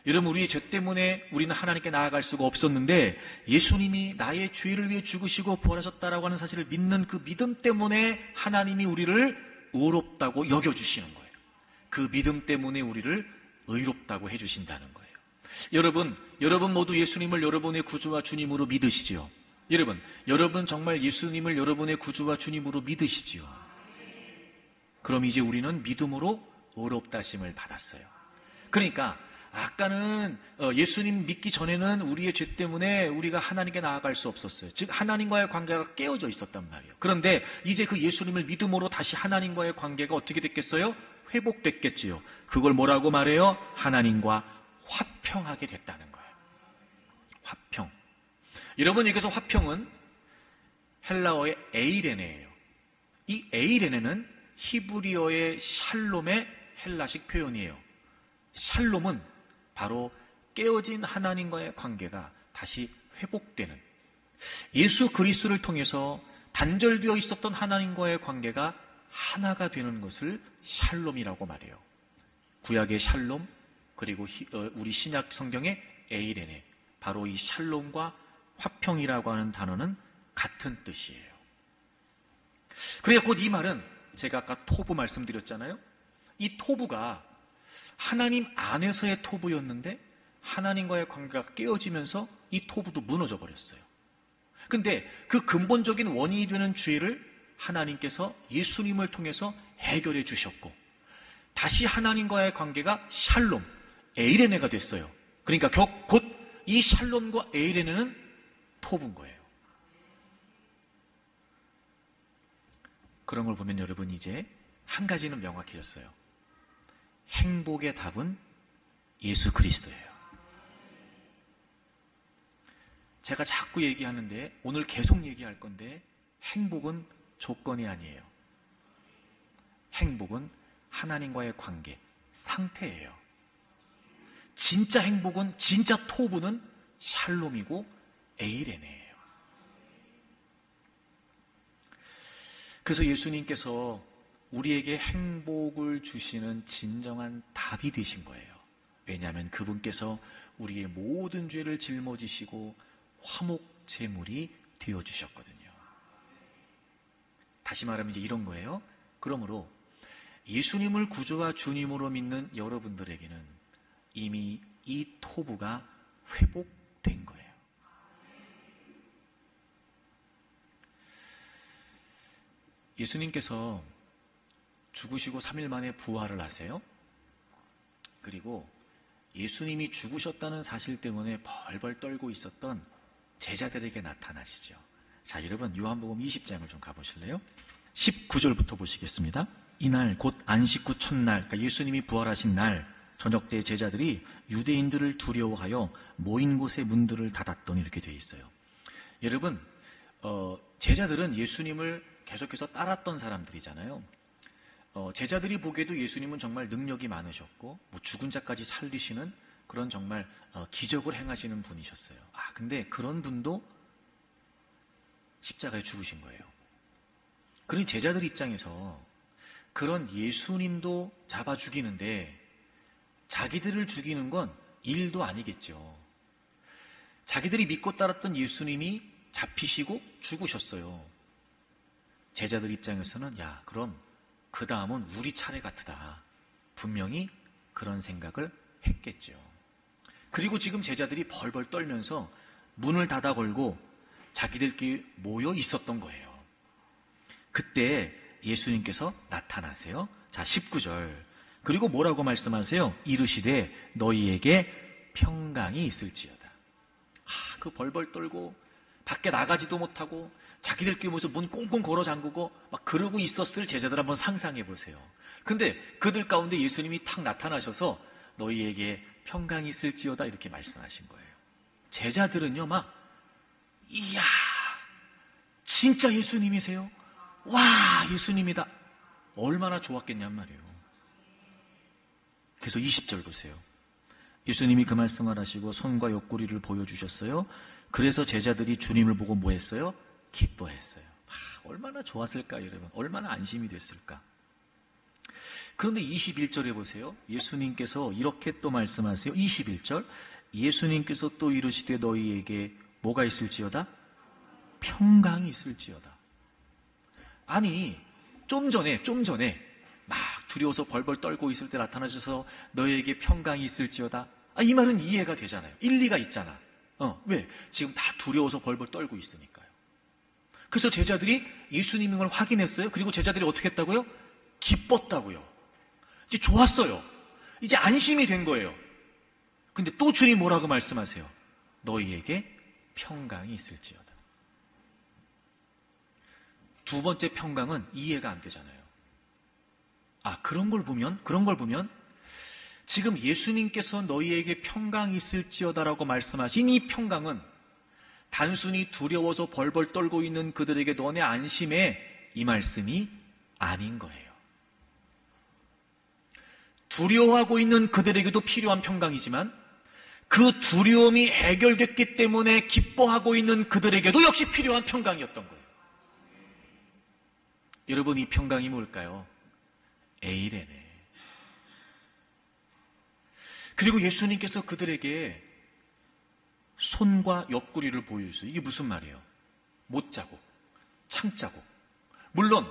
A: 여러분, 우리의 죄 때문에 우리는 하나님께 나아갈 수가 없었는데 예수님이 나의 죄를 위해 죽으시고 부활하셨다라고 하는 사실을 믿는 그 믿음 때문에 하나님이 우리를 의롭다고 여겨주시는 거예요. 그 믿음 때문에 우리를 의롭다고 해주신다는 거예요. 여러분 모두 예수님을 여러분의 구주와 주님으로 믿으시지요? 여러분 정말 예수님을 여러분의 구주와 주님으로 믿으시지요? 그럼 이제 우리는 믿음으로 의롭다 하심을 받았어요. 그러니까 아까는 예수님 믿기 전에는 우리의 죄 때문에 우리가 하나님께 나아갈 수 없었어요. 즉 하나님과의 관계가 깨어져 있었단 말이에요. 그런데 이제 그 예수님을 믿음으로 다시 하나님과의 관계가 어떻게 됐겠어요? 회복됐겠지요. 그걸 뭐라고 말해요? 하나님과 화평하게 됐다는 거예요. 화평. 여러분, 여기서 화평은 헬라어의 에이레네예요. 이 에이레네는 히브리어의 샬롬의 헬라식 표현이에요. 샬롬은 바로 깨어진 하나님과의 관계가 다시 회복되는, 예수 그리스도를 통해서 단절되어 있었던 하나님과의 관계가 하나가 되는 것을 샬롬이라고 말해요. 구약의 샬롬, 그리고 우리 신약 성경의 에이레네, 바로 이 샬롬과 화평이라고 하는 단어는 같은 뜻이에요. 그러니까 곧 이 말은 제가 아까 토부 말씀드렸잖아요. 이 토부가 하나님 안에서의 토부였는데 하나님과의 관계가 깨어지면서 이 토부도 무너져 버렸어요. 근데 그 근본적인 원인이 되는 죄를 하나님께서 예수님을 통해서 해결해 주셨고, 다시 하나님과의 관계가 샬롬, 에이레네가 됐어요. 그러니까 곧 이 샬롬과 에이레네는 토부인 거예요. 그런 걸 보면 여러분 이제 한 가지는 명확해졌어요. 행복의 답은 예수 그리스도예요. 제가 자꾸 얘기하는데 오늘 계속 얘기할 건데, 행복은 조건이 아니에요. 행복은 하나님과의 관계, 상태예요. 진짜 행복은, 진짜 토부는 샬롬이고 에이레네예요. 그래서 예수님께서 우리에게 행복을 주시는 진정한 답이 되신 거예요. 왜냐하면 그분께서 우리의 모든 죄를 짊어지시고 화목 제물이 되어주셨거든요. 다시 말하면 이제 이런 거예요. 그러므로 예수님을 구주와 주님으로 믿는 여러분들에게는 이미 이 토부가 회복된 거예요. 예수님께서 죽으시고 3일 만에 부활을 하세요. 그리고 예수님이 죽으셨다는 사실 때문에 벌벌 떨고 있었던 제자들에게 나타나시죠. 자, 여러분 요한복음 20장을 좀 가보실래요? 19절부터 보시겠습니다. 이날 곧 안식 후 첫날, 그러니까 예수님이 부활하신 날 저녁 때 제자들이 유대인들을 두려워하여 모인 곳의 문들을 닫았더니 이렇게 되어 있어요. 여러분, 제자들은 예수님을 계속해서 따랐던 사람들이잖아요. 제자들이 보기에도 예수님은 정말 능력이 많으셨고 죽은 자까지 살리시는 그런 정말 기적을 행하시는 분이셨어요. 근데 그런 분도 십자가에 죽으신 거예요. 그러니 제자들 입장에서 그런 예수님도 잡아 죽이는데 자기들을 죽이는 건 일도 아니겠죠. 자기들이 믿고 따랐던 예수님이 잡히시고 죽으셨어요. 제자들 입장에서는 야, 그럼 그 다음은 우리 차례 같으다. 분명히 그런 생각을 했겠죠. 그리고 지금 제자들이 벌벌 떨면서 문을 닫아 걸고 자기들끼리 모여 있었던 거예요. 그때 예수님께서 나타나세요. 자, 19절. 그리고 뭐라고 말씀하세요? 이르시되 너희에게 평강이 있을지어다. 그 벌벌 떨고 밖에 나가지도 못하고 자기들끼리 모여서 문 꽁꽁 걸어 잠그고 막 그러고 있었을 제자들 한번 상상해 보세요. 근데 그들 가운데 예수님이 탁 나타나셔서 너희에게 평강이 있을지어다 이렇게 말씀하신 거예요. 제자들은요 막 이야 진짜 예수님이세요? 와 예수님이다. 얼마나 좋았겠냔 말이에요. 그래서 20절 보세요. 예수님이 그 말씀을 하시고 손과 옆구리를 보여주셨어요. 그래서 제자들이 주님을 보고 뭐 했어요? 기뻐했어요. 얼마나 좋았을까 여러분. 얼마나 안심이 됐을까. 그런데 21절에 보세요. 예수님께서 이렇게 또 말씀하세요. 21절. 예수님께서 또 이르시되 너희에게 뭐가 있을지어다? 평강이 있을지어다. 아니 좀 전에 막 두려워서 벌벌 떨고 있을 때 나타나셔서 너희에게 평강이 있을지어다. 이 말은 이해가 되잖아요. 일리가 있잖아. 왜? 지금 다 두려워서 벌벌 떨고 있으니까요. 그래서 제자들이 예수님인 걸 확인했어요. 그리고 제자들이 어떻게 했다고요? 기뻤다고요. 이제 좋았어요. 이제 안심이 된 거예요. 근데 또 주님 뭐라고 말씀하세요? 너희에게 평강이 있을지어다. 두 번째 평강은 이해가 안 되잖아요. 그런 걸 보면 지금 예수님께서 너희에게 평강이 있을지어다라고 말씀하신 이 평강은 단순히 두려워서 벌벌 떨고 있는 그들에게 너네 안심해 이 말씀이 아닌 거예요. 두려워하고 있는 그들에게도 필요한 평강이지만 그 두려움이 해결됐기 때문에 기뻐하고 있는 그들에게도 역시 필요한 평강이었던 거예요. 여러분, 이 평강이 뭘까요? 에이레네. 그리고 예수님께서 그들에게 손과 옆구리를 보여주세요. 이게 무슨 말이에요? 못자국, 창자국. 물론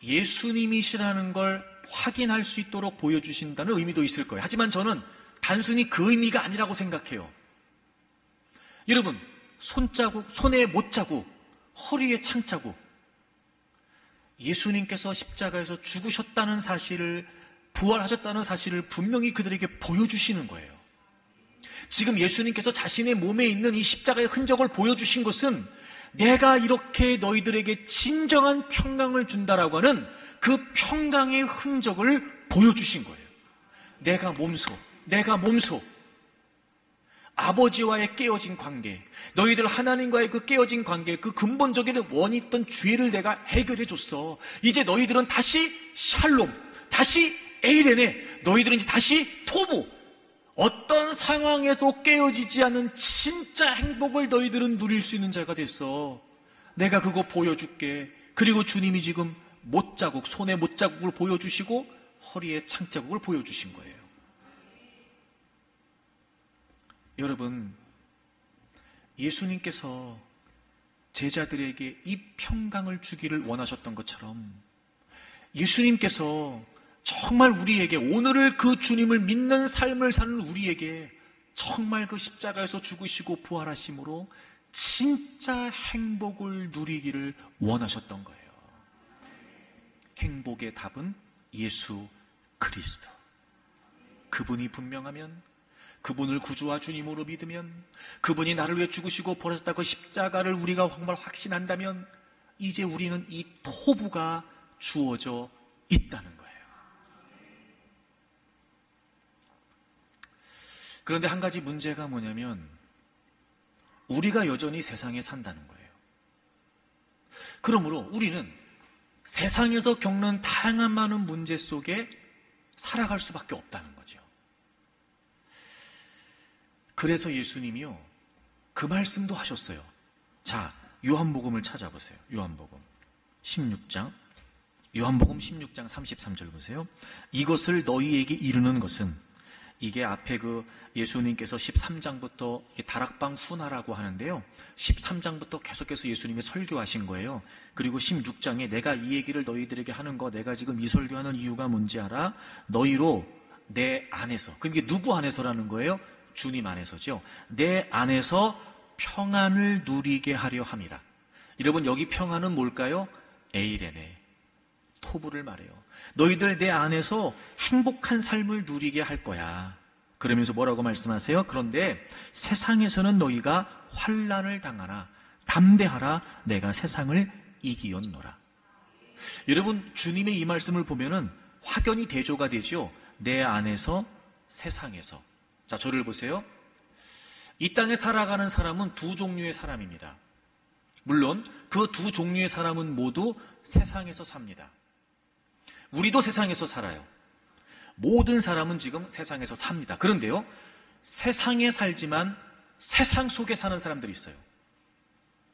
A: 예수님이시라는 걸 확인할 수 있도록 보여주신다는 의미도 있을 거예요. 하지만 저는 단순히 그 의미가 아니라고 생각해요. 여러분, 손자국, 손에 못자국, 허리에 창자국. 예수님께서 십자가에서 죽으셨다는 사실을, 부활하셨다는 사실을 분명히 그들에게 보여주시는 거예요. 지금 예수님께서 자신의 몸에 있는 이 십자가의 흔적을 보여주신 것은 내가 이렇게 너희들에게 진정한 평강을 준다라고 하는 그 평강의 흔적을 보여주신 거예요. 내가 몸소 아버지와의 깨어진 관계, 너희들 하나님과의 그 깨어진 관계, 그 근본적인 원이 있던 죄를 내가 해결해 줬어. 이제 너희들은 다시 샬롬, 다시 에이레네, 너희들은 이제 다시 토부, 어떤 상황에도 깨어지지 않는 진짜 행복을 너희들은 누릴 수 있는 자가 됐어. 내가 그거 보여줄게. 그리고 주님이 지금 못자국, 손에 못자국을 보여주시고 허리에 창자국을 보여주신 거예요. 여러분, 예수님께서 제자들에게 이 평강을 주기를 원하셨던 것처럼 예수님께서 정말 우리에게, 오늘을 그 주님을 믿는 삶을 사는 우리에게 정말 그 십자가에서 죽으시고 부활하심으로 진짜 행복을 누리기를 원하셨던 거예요. 행복의 답은 예수 그리스도. 그분이 분명하면, 그분을 구주와 주님으로 믿으면, 그분이 나를 위해 죽으시고 부활하셨다 그 십자가를 우리가 정말 확신한다면 이제 우리는 이 토부가 주어져 있다는 거예요. 그런데 한 가지 문제가 뭐냐면 우리가 여전히 세상에 산다는 거예요. 그러므로 우리는 세상에서 겪는 다양한 많은 문제 속에 살아갈 수밖에 없다는 거죠. 그래서 예수님이요, 그 말씀도 하셨어요. 자, 요한복음을 찾아보세요. 요한복음 16장 33절 보세요. 이것을 너희에게 이르는 것은, 이게 앞에 그 예수님께서 13장부터 다락방 훈화라고 하는데요, 13장부터 계속해서 예수님이 설교하신 거예요. 그리고 16장에 내가 이 얘기를 너희들에게 하는 거, 내가 지금 이 설교하는 이유가 뭔지 알아? 너희로 내 안에서, 그게 누구 안에서라는 거예요? 주님 안에서죠. 내 안에서 평안을 누리게 하려 함이라. 여러분, 여기 평안은 뭘까요? 에이레네, 토부를 말해요. 너희들 내 안에서 행복한 삶을 누리게 할 거야. 그러면서 뭐라고 말씀하세요? 그런데 세상에서는 너희가 환난을 당하나 담대하라, 내가 세상을 이기었노라. 여러분, 주님의 이 말씀을 보면은 확연히 대조가 되죠. 내 안에서, 세상에서. 자, 저를 보세요. 이 땅에 살아가는 사람은 두 종류의 사람입니다. 물론 그 두 종류의 사람은 모두 세상에서 삽니다. 우리도 세상에서 살아요. 모든 사람은 지금 세상에서 삽니다. 그런데요, 세상에 살지만 세상 속에 사는 사람들이 있어요.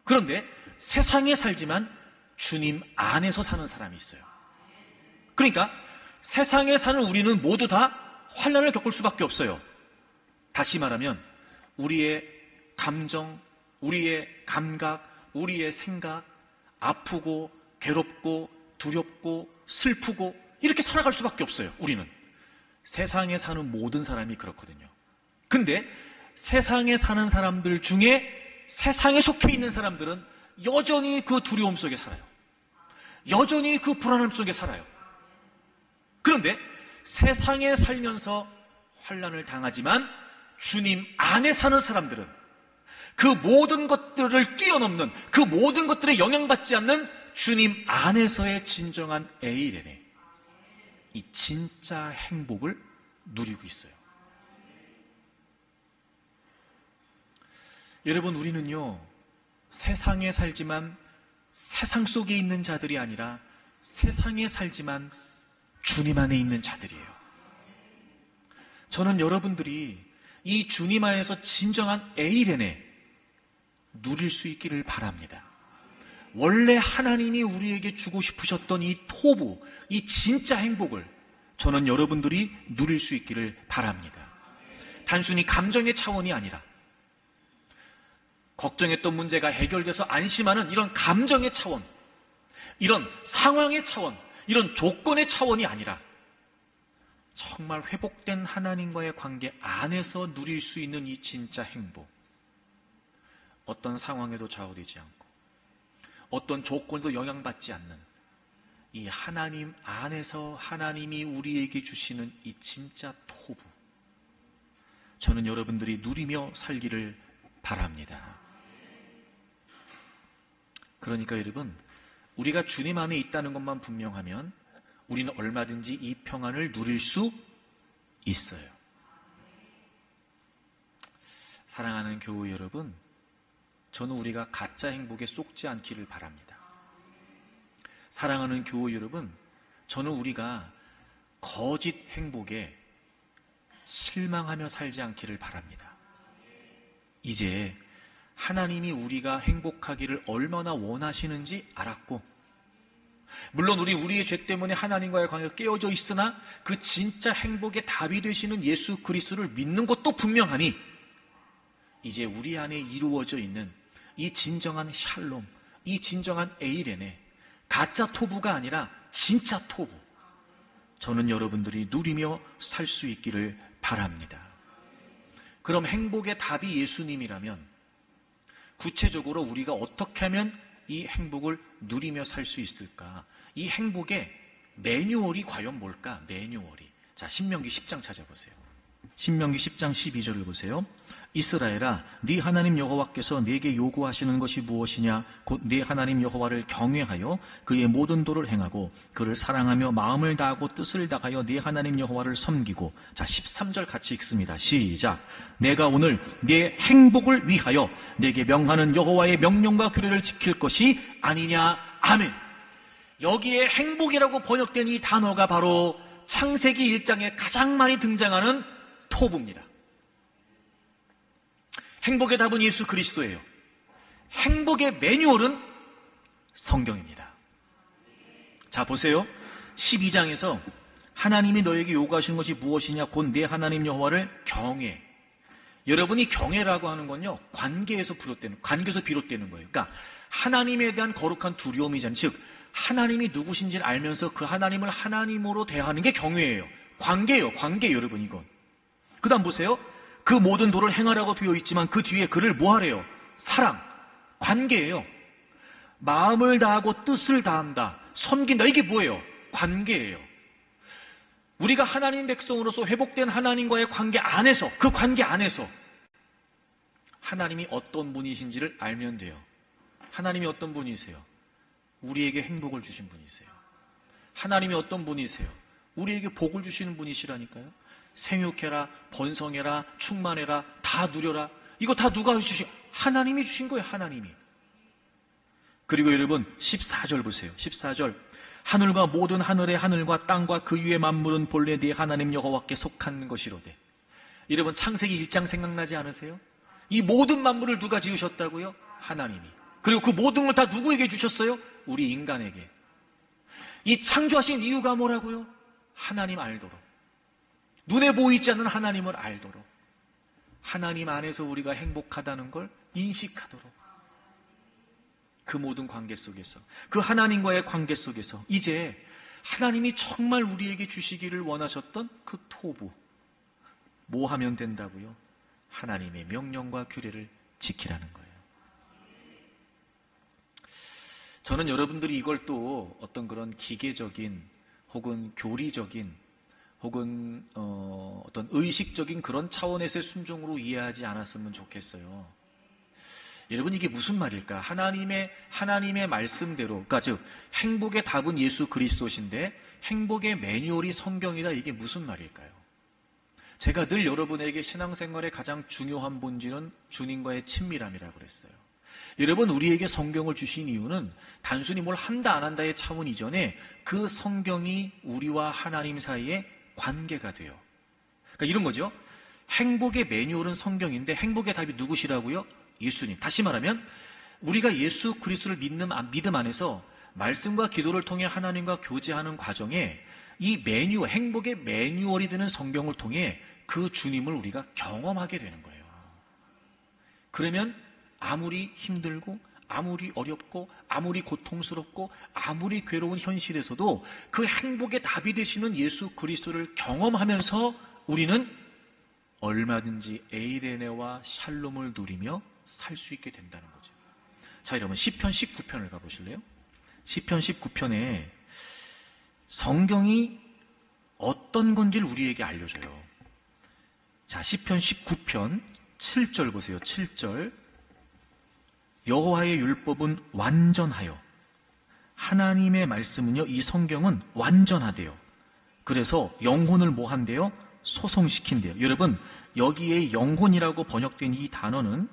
A: 그런데 세상에 살지만 주님 안에서 사는 사람이 있어요. 그러니까 세상에 사는 우리는 모두 다 환난을 겪을 수밖에 없어요. 다시 말하면 우리의 감정, 우리의 감각, 우리의 생각, 아프고 괴롭고 두렵고 슬프고 이렇게 살아갈 수밖에 없어요. 우리는 세상에 사는 모든 사람이 그렇거든요. 근데 세상에 사는 사람들 중에 세상에 속해 있는 사람들은 여전히 그 두려움 속에 살아요. 여전히 그 불안함 속에 살아요. 그런데 세상에 살면서 환난을 당하지만 주님 안에 사는 사람들은 그 모든 것들을 뛰어넘는, 그 모든 것들에 영향받지 않는 주님 안에서의 진정한 에이레네, 이 진짜 행복을 누리고 있어요. 여러분, 우리는요, 세상에 살지만 세상 속에 있는 자들이 아니라 세상에 살지만 주님 안에 있는 자들이에요. 저는 여러분들이 이 주님 안에서 진정한 에이레네 누릴 수 있기를 바랍니다. 원래 하나님이 우리에게 주고 싶으셨던 이 토부, 이 진짜 행복을 저는 여러분들이 누릴 수 있기를 바랍니다. 단순히 감정의 차원이 아니라 걱정했던 문제가 해결돼서 안심하는 이런 감정의 차원, 이런 상황의 차원, 이런 조건의 차원이 아니라 정말 회복된 하나님과의 관계 안에서 누릴 수 있는 이 진짜 행복. 어떤 상황에도 좌우되지 않고 어떤 조건도 영향받지 않는 이 하나님 안에서 하나님이 우리에게 주시는 이 진짜 토부. 저는 여러분들이 누리며 살기를 바랍니다. 그러니까 여러분, 우리가 주님 안에 있다는 것만 분명하면 우리는 얼마든지 이 평안을 누릴 수 있어요. 사랑하는 교우 여러분, 저는 우리가 가짜 행복에 쏙지 않기를 바랍니다. 사랑하는 교우 여러분, 저는 우리가 거짓 행복에 실망하며 살지 않기를 바랍니다. 이제 하나님이 우리가 행복하기를 얼마나 원하시는지 알았고, 물론 우리의 죄 때문에 하나님과의 관계가 깨어져 있으나 그 진짜 행복의 답이 되시는 예수 그리스도를 믿는 것도 분명하니 이제 우리 안에 이루어져 있는 이 진정한 샬롬, 이 진정한 에이레네, 가짜 토부가 아니라 진짜 토부, 저는 여러분들이 누리며 살 수 있기를 바랍니다. 그럼 행복의 답이 예수님이라면 구체적으로 우리가 어떻게 하면 이 행복을 누리며 살 수 있을까? 이 행복의 매뉴얼이 과연 뭘까? 매뉴얼이. 자, 신명기 10장 찾아보세요. 신명기 10장 12절을 보세요. 이스라엘아, 네 하나님 여호와께서 네게 요구하시는 것이 무엇이냐? 곧 네 하나님 여호와를 경외하여 그의 모든 도를 행하고 그를 사랑하며 마음을 다하고 뜻을 다하여 네 하나님 여호와를 섬기고. 자, 13절 같이 읽습니다. 시작. 내가 오늘 네 행복을 위하여 네게 명하는 여호와의 명령과 규례를 지킬 것이 아니냐. 아멘. 여기에 행복이라고 번역된 이 단어가 바로 창세기 1장에 가장 많이 등장하는 토부입니다. 행복의 답은 예수 그리스도예요. 행복의 매뉴얼은 성경입니다. 자, 보세요. 12장에서 하나님이 너에게 요구하시는 것이 무엇이냐? 곧 내 하나님 여호와를 경외. 여러분이 경외라고 하는 건요, 관계에서 비롯되는 거예요. 그러니까 하나님에 대한 거룩한 두려움이잖아요. 즉 하나님이 누구신지를 알면서 그 하나님을 하나님으로 대하는 게 경외예요. 관계예요. 관계, 여러분. 이건 그 다음 보세요. 그 모든 도를 행하라고 되어 있지만 그 뒤에 그를 뭐 하래요? 사랑, 관계예요. 마음을 다하고 뜻을 다한다, 섬긴다. 이게 뭐예요? 관계예요. 우리가 하나님 백성으로서 회복된 하나님과의 관계 안에서, 그 관계 안에서 하나님이 어떤 분이신지를 알면 돼요. 하나님이 어떤 분이세요? 우리에게 행복을 주신 분이세요. 하나님이 어떤 분이세요? 우리에게 복을 주시는 분이시라니까요. 생육해라, 번성해라, 충만해라, 다 누려라. 이거 다 누가 주신? 하나님이 주신 거예요. 하나님이. 그리고 여러분 14절 보세요. 14절. 하늘과 모든 하늘의 하늘과 땅과 그 위의 만물은 본래 네 하나님 여호와께 속한 것이로되. 여러분 창세기 1장 생각나지 않으세요? 이 모든 만물을 누가 지으셨다고요? 하나님이. 그리고 그 모든 걸 다 누구에게 주셨어요? 우리 인간에게. 이 창조하신 이유가 뭐라고요? 하나님 알도록, 눈에 보이지 않는 하나님을 알도록, 하나님 안에서 우리가 행복하다는 걸 인식하도록, 그 모든 관계 속에서, 그 하나님과의 관계 속에서 이제 하나님이 정말 우리에게 주시기를 원하셨던 그 토부, 뭐 하면 된다고요? 하나님의 명령과 규례를 지키라는 거예요. 저는 여러분들이 이걸 또 어떤 그런 기계적인 혹은 교리적인 혹은 어떤 의식적인 그런 차원에서의 순종으로 이해하지 않았으면 좋겠어요. 여러분, 이게 무슨 말일까? 하나님의 말씀대로, 그러니까 즉 행복의 답은 예수 그리스도신데 행복의 매뉴얼이 성경이다. 이게 무슨 말일까요? 제가 늘 여러분에게 신앙생활의 가장 중요한 본질은 주님과의 친밀함이라고 그랬어요. 여러분, 우리에게 성경을 주신 이유는 단순히 뭘 한다 안 한다의 차원 이전에 그 성경이 우리와 하나님 사이에 관계가 돼요. 그러니까 이런 거죠. 행복의 매뉴얼은 성경인데 행복의 답이 누구시라고요? 예수님. 다시 말하면 우리가 예수 그리스도를 믿음 안에서 말씀과 기도를 통해 하나님과 교제하는 과정에 이 행복의 매뉴얼이 되는 성경을 통해 그 주님을 우리가 경험하게 되는 거예요. 그러면 아무리 힘들고 아무리 어렵고 아무리 고통스럽고 아무리 괴로운 현실에서도 그 행복의 답이 되시는 예수 그리스도를 경험하면서 우리는 얼마든지 에이레네와 샬롬을 누리며 살 수 있게 된다는 거죠. 자, 여러분 시편 19편을 가보실래요? 시편 19편에 성경이 어떤 건지를 우리에게 알려줘요. 자, 시편 19편 7절 보세요. 7절. 여호와의 율법은 완전하여, 하나님의 말씀은요, 이 성경은 완전하대요. 그래서 영혼을 뭐 한대요? 소성시킨대요. 여러분, 여기에 영혼이라고 번역된 이 단어는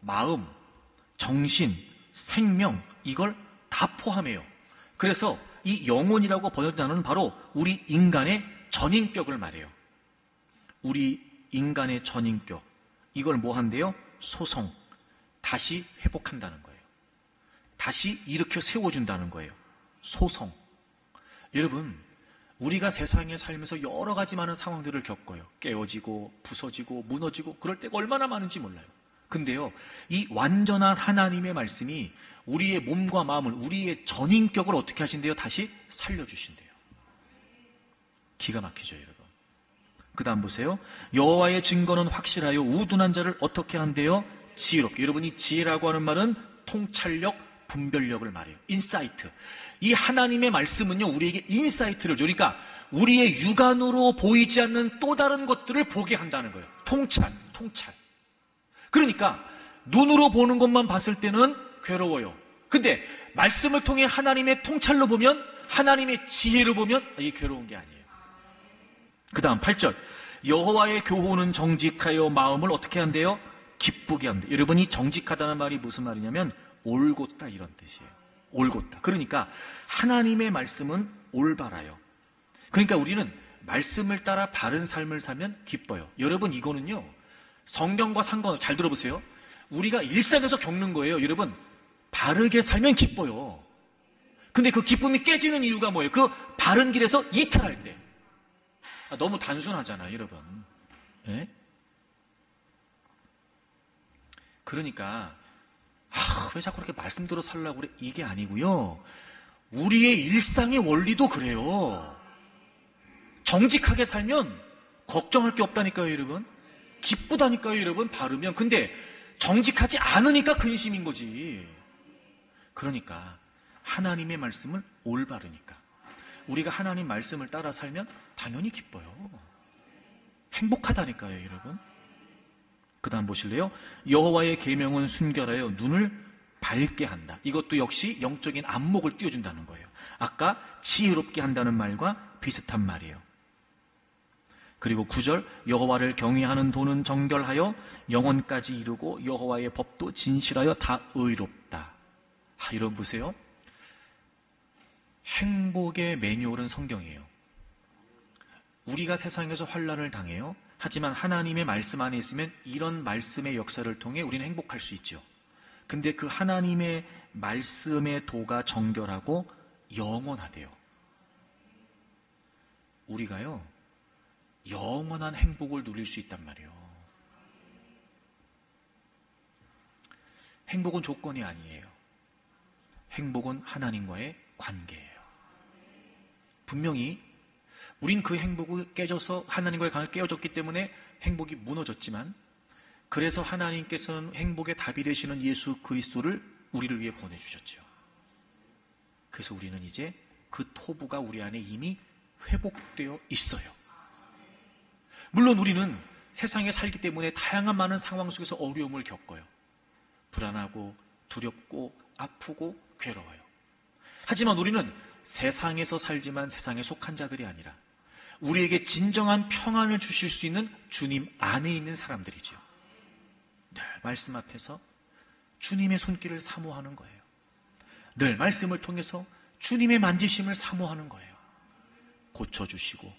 A: 마음, 정신, 생명, 이걸 다 포함해요. 그래서 이 영혼이라고 번역된 단어는 바로 우리 인간의 전인격을 말해요. 우리 인간의 전인격, 이걸 뭐 한대요? 소성, 다시 회복한다는 거예요. 다시 일으켜 세워준다는 거예요. 소성. 여러분, 우리가 세상에 살면서 여러 가지 많은 상황들을 겪어요. 깨어지고 부서지고 무너지고 그럴 때가 얼마나 많은지 몰라요. 근데요, 이 완전한 하나님의 말씀이 우리의 몸과 마음을, 우리의 전인격을 어떻게 하신대요? 다시 살려주신대요. 기가 막히죠, 여러분. 그 다음 보세요. 여호와의 증거는 확실하여 우둔한 자를 어떻게 한대요? 지혜롭게. 여러분, 이 지혜라고 하는 말은 통찰력, 분별력을 말해요. 인사이트. 이 하나님의 말씀은요, 우리에게 인사이트를 줘. 그러니까 우리의 육안으로 보이지 않는 또 다른 것들을 보게 한다는 거예요. 통찰. 그러니까 눈으로 보는 것만 봤을 때는 괴로워요. 근데 말씀을 통해 하나님의 통찰로 보면, 하나님의 지혜로 보면 이게 괴로운 게 아니에요. 그 다음 8절. 여호와의 교훈은 정직하여 마음을 어떻게 한대요? 기쁘게 한대요. 여러분, 이 정직하다는 말이 무슨 말이냐면 올곧다, 이런 뜻이에요. 올곧다. 그러니까 하나님의 말씀은 올바라요. 그러니까 우리는 말씀을 따라 바른 삶을 살면 기뻐요. 여러분, 이거는요, 성경과 상관없이, 잘 들어보세요. 우리가 일상에서 겪는 거예요. 여러분, 바르게 살면 기뻐요. 근데 그 기쁨이 깨지는 이유가 뭐예요? 그 바른 길에서 이탈할 때. 너무 단순하잖아요, 여러분. 예? 그러니까 왜 자꾸 그렇게 말씀 들어 살라고 그래? 이게 아니고요, 우리의 일상의 원리도 그래요. 정직하게 살면 걱정할 게 없다니까요, 여러분. 기쁘다니까요, 여러분, 바르면. 근데 정직하지 않으니까 근심인 거지. 그러니까 하나님의 말씀을 올바르니까 우리가 하나님 말씀을 따라 살면 당연히 기뻐요. 행복하다니까요, 여러분. 그 다음 보실래요? 여호와의 계명은 순결하여 눈을 밝게 한다. 이것도 역시 영적인 안목을 띄워준다는 거예요. 아까 지혜롭게 한다는 말과 비슷한 말이에요. 그리고 9절. 여호와를 경외하는 도는 정결하여 영원까지 이루고 여호와의 법도 진실하여 다 의롭다. 여러분 보세요. 행복의 매뉴얼은 성경이에요. 우리가 세상에서 환난을 당해요. 하지만 하나님의 말씀 안에 있으면 이런 말씀의 역사를 통해 우리는 행복할 수 있죠. 근데 그 하나님의 말씀의 도가 정결하고 영원하대요. 우리가요, 영원한 행복을 누릴 수 있단 말이에요. 행복은 조건이 아니에요. 행복은 하나님과의 관계예요. 분명히 우린 그 행복이 깨져서, 하나님과의 관계가 깨어졌기 때문에 행복이 무너졌지만, 그래서 하나님께서는 행복의 답이 되시는 예수 그리스도를 우리를 위해 보내주셨죠. 그래서 우리는 이제 그 토부가 우리 안에 이미 회복되어 있어요. 물론 우리는 세상에 살기 때문에 다양한 많은 상황 속에서 어려움을 겪어요. 불안하고 두렵고 아프고 괴로워요. 하지만 우리는 세상에서 살지만 세상에 속한 자들이 아니라 우리에게 진정한 평안을 주실 수 있는 주님 안에 있는 사람들이죠. 늘 말씀 앞에서 주님의 손길을 사모하는 거예요. 늘 말씀을 통해서 주님의 만지심을 사모하는 거예요. 고쳐주시고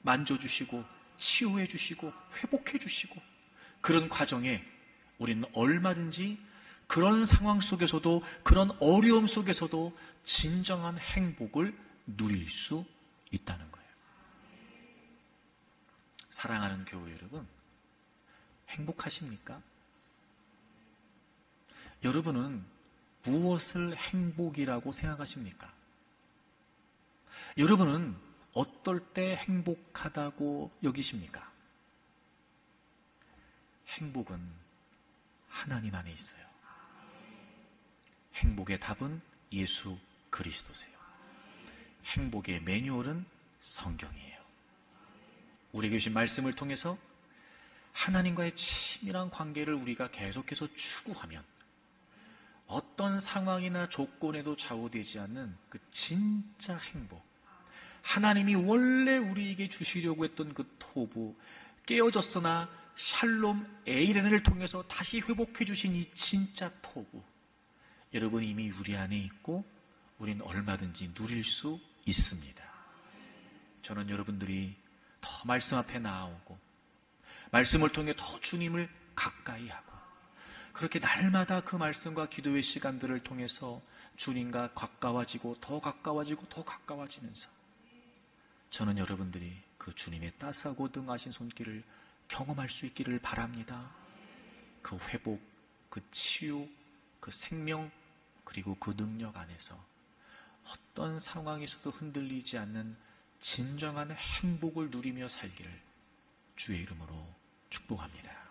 A: 만져주시고 치유해주시고 회복해주시고, 그런 과정에 우리는 얼마든지 그런 상황 속에서도, 그런 어려움 속에서도 진정한 행복을 누릴 수 있다는 거예요. 사랑하는 교회 여러분, 행복하십니까? 여러분은 무엇을 행복이라고 생각하십니까? 여러분은 어떨 때 행복하다고 여기십니까? 행복은 하나님 안에 있어요. 행복의 답은 예수 그리스도세요. 행복의 매뉴얼은 성경이에요. 우리에게 주신 말씀을 통해서 하나님과의 친밀한 관계를 우리가 계속해서 추구하면 어떤 상황이나 조건에도 좌우되지 않는 그 진짜 행복, 하나님이 원래 우리에게 주시려고 했던 그 토부, 깨어졌으나 샬롬 에이레네를 통해서 다시 회복해 주신 이 진짜 토부, 여러분 이미 우리 안에 있고 우린 얼마든지 누릴 수 있습니다. 저는 여러분들이 더 말씀 앞에 나아오고 말씀을 통해 더 주님을 가까이 하고 그렇게 날마다 그 말씀과 기도의 시간들을 통해서 주님과 가까워지고 더 가까워지고 더 가까워지면서 저는 여러분들이 그 주님의 따스하고 등하신 손길을 경험할 수 있기를 바랍니다. 그 회복, 그 치유, 그 생명, 그리고 그 능력 안에서 어떤 상황에서도 흔들리지 않는 진정한 행복을 누리며 살기를 주의 이름으로 축복합니다.